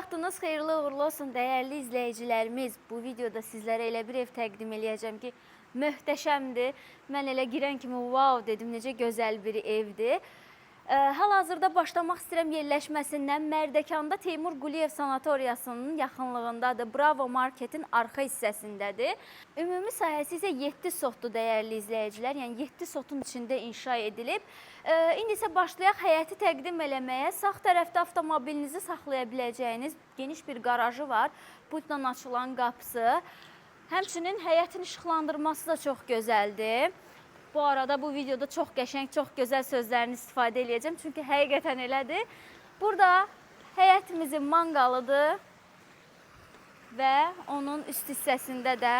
vaxtınız xeyirli uğurlu olsun dəyərli izləyicilərimiz. Bu videoda sizlərə elə bir ev təqdim eləyəcəm ki, möhtəşəmdir. Mən elə girən kimi wow dedim, necə gözəl bir evdir. Hal-hazırda başlamaq istəyirəm yerləşməsindən. Mərdəkanda Teymur Quliyev sanatoriyasının yaxınlığındadır. Bravo Marketin arxa hissəsindədir. Ümumi sahəsi isə 7 sotdur dəyərli izləyicilər. Yəni 7 sotun içində inşa edilib. İndi isə başlayaq həyəti təqdim eləməyə. Sağ tərəfdə avtomobilinizi saxlaya biləcəyiniz geniş bir qarajı var. Pultla açılan qapısı. Həmçinin həyətin işıqlandırması da çox gözəldir. Bu arada bu videoda çox qəşəng, çox gözəl sözlərini istifadə edəcəm. Çünki həqiqətən elədir. Burada həyətimizin manqalıdır və onun üst hissəsində də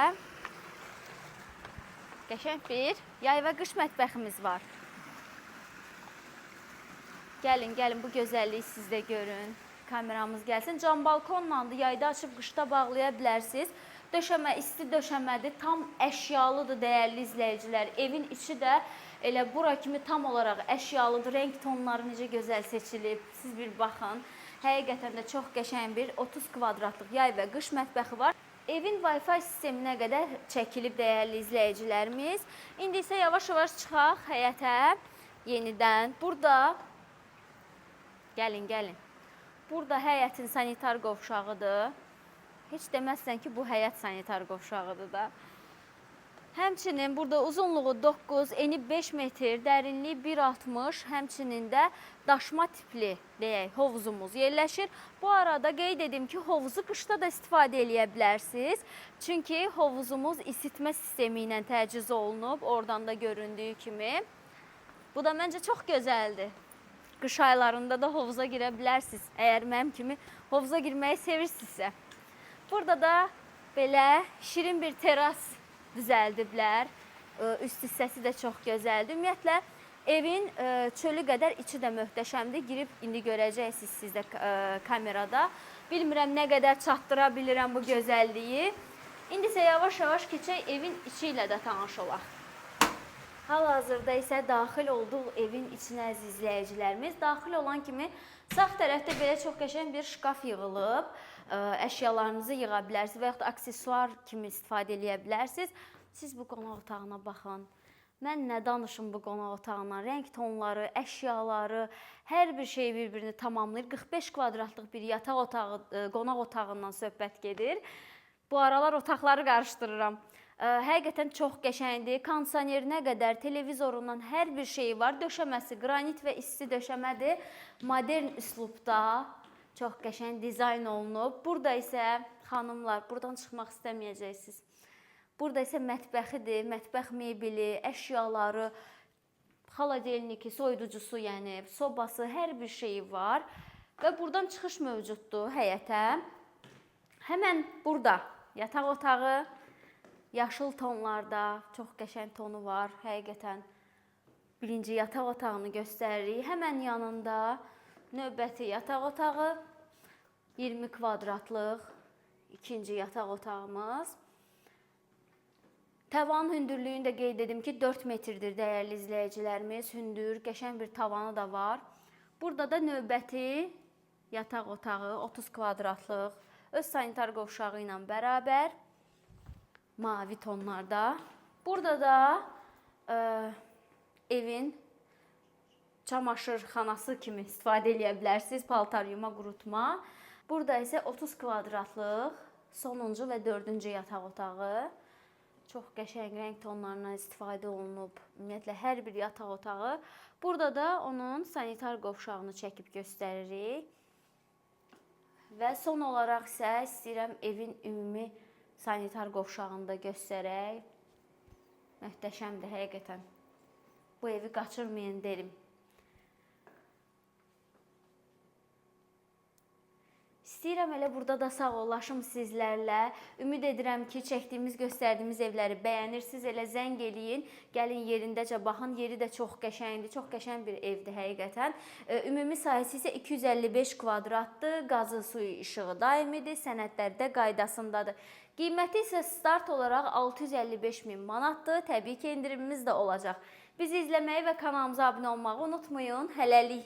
qəşəng bir yay və qış mətbəximiz var. Gəlin, bu gözəlliyi siz də görün. Kameramız gəlsin. Cam balkonlandır. Yayda açıb qışda bağlaya bilərsiniz. Döşəmə, isti döşəmədir. Tam əşyalıdır dəyərli izləyicilər. Evin içi də elə bura kimi tam olaraq əşyalıdır. Renk tonları necə gözəl seçilib. Siz bir baxın. Həqiqətən də çox qəşəng bir 30 kvadratlıq yay və qış mətbəxi var. Evin Wi-Fi sisteminə qədər çəkilib dəyərli izləyicilərimiz. İndi isə yavaş-yavaş çıxaq həyətə yenidən. Burada, gəlin. Burada həyətin sanitar qovşağıdır. Heç deməzsən ki, bu həyət sanitar qovşağıdır da. Həmçinin burada uzunluğu 9, eni 5 metr, dərinliyi 1,60, həmçinin də daşma tipli deyək, hovuzumuz yerləşir. Bu arada qeyd edim ki, hovuzu qışda da istifadə eləyə bilərsiniz. Çünki hovuzumuz isitmə sistemi ilə təchiz olunub, oradan da göründüyü kimi. Bu da məncə çox gözəldir. Qış aylarında da hovuza girə bilərsiniz, əgər mənim kimi hovuza girməyi sevirsinizsə. Burada da belə şirin bir teras düzəldiblər. Üst hissəsi də çox gözəldir. Ümumiyyətlə, evin çölü qədər içi də möhtəşəmdir. Girib indi görəcəksiniz siz də kamerada. Bilmirəm nə qədər çatdıra bilirəm bu gözəlliyi. İndi isə yavaş-yavaş keçək evin içi ilə də tanış olaq. Hal-hazırda isə daxil olduq evin içinə əziz izləyicilərimiz. Daxil olan kimi sağ tərəfdə belə çox qəşəng bir şkaf yığılıb. Əşyalarınızı yığa bilərsiniz və yaxud da aksesuar kimi istifadə edə bilərsiniz. Siz bu qonaq otağına baxın. Mən nə danışım bu qonaq otağına? Rəng tonları, əşyaları, hər bir şey bir-birini tamamlayır. 45 kvadratlıq bir yataq otağı, qonaq otağından söhbət gedir. Bu aralar otaqları qarışdırıram. Həqiqətən çox qəşəngdir. Kondisionerinə qədər, televizorundan hər bir şeyi var. Döşəməsi qranit və isti döşəmədir. Modern üslubda. Çox qəşəng dizayn olunub. Burada isə xanımlar, buradan çıxmaq istəməyəcəksiniz. Burada isə mətbəxidir, mətbəx mebeli, əşyaları, xaladelniki, soyuducusu, yəni sobası, hər bir şeyi var. Və buradan çıxış mövcuddur həyətə. Həmən burada yataq otağı, yaşıl tonlarda, çox qəşəng tonu var. Həqiqətən birinci yataq otağını göstəririk. Həmən yanında növbəti yataq otağı, 20 kvadratlıq ikinci yataq otağımız. Tavan hündürlüyünü də qeyd edim ki, 4 metrdir dəyərli izləyicilərimiz. Hündür, qəşəng bir tavanı da var. Burada da növbəti yataq otağı, 30 kvadratlıq, öz sanitar qovşağı ilə bərabər, mavi tonlarda. Burada da evin çamaşırxanası kimi istifadə edə bilərsiniz, paltar yuma, qurutma. Burada isə 30 kvadratlıq sonuncu və 4-cü yataq otağı. Çox qəşəng rəng tonlarından istifadə olunub. Ümumiyyətlə, hər bir yataq otağı. Burada da onun sanitar qovşağını çəkib göstəririk. Və son olaraq isə istəyirəm evin ümumi sanitar qovşağını da göstərək. Möhtəşəmdir, həqiqətən. Bu evi qaçırmayın derim. İstəyirəm elə burada da sağollaşım sizlərlə. Ümid edirəm ki, çəkdiyimiz, göstərdiyimiz evləri bəyənirsiniz. Elə zəng eləyin, gəlin yerindəcə baxın. Yeri də çox qəşəngdir, çox qəşəng bir evdir həqiqətən. Ümumi sahəsi isə 255 kvadratdır. Qazı, suyu, işığı daimidir. Sənədləri də qaydasındadır. Qiyməti isə start olaraq 655 min manatdır. Təbii ki, indirimimiz də olacaq. Bizi izləməyi və kanalımıza abunə olmağı unutmayın. Hələlik.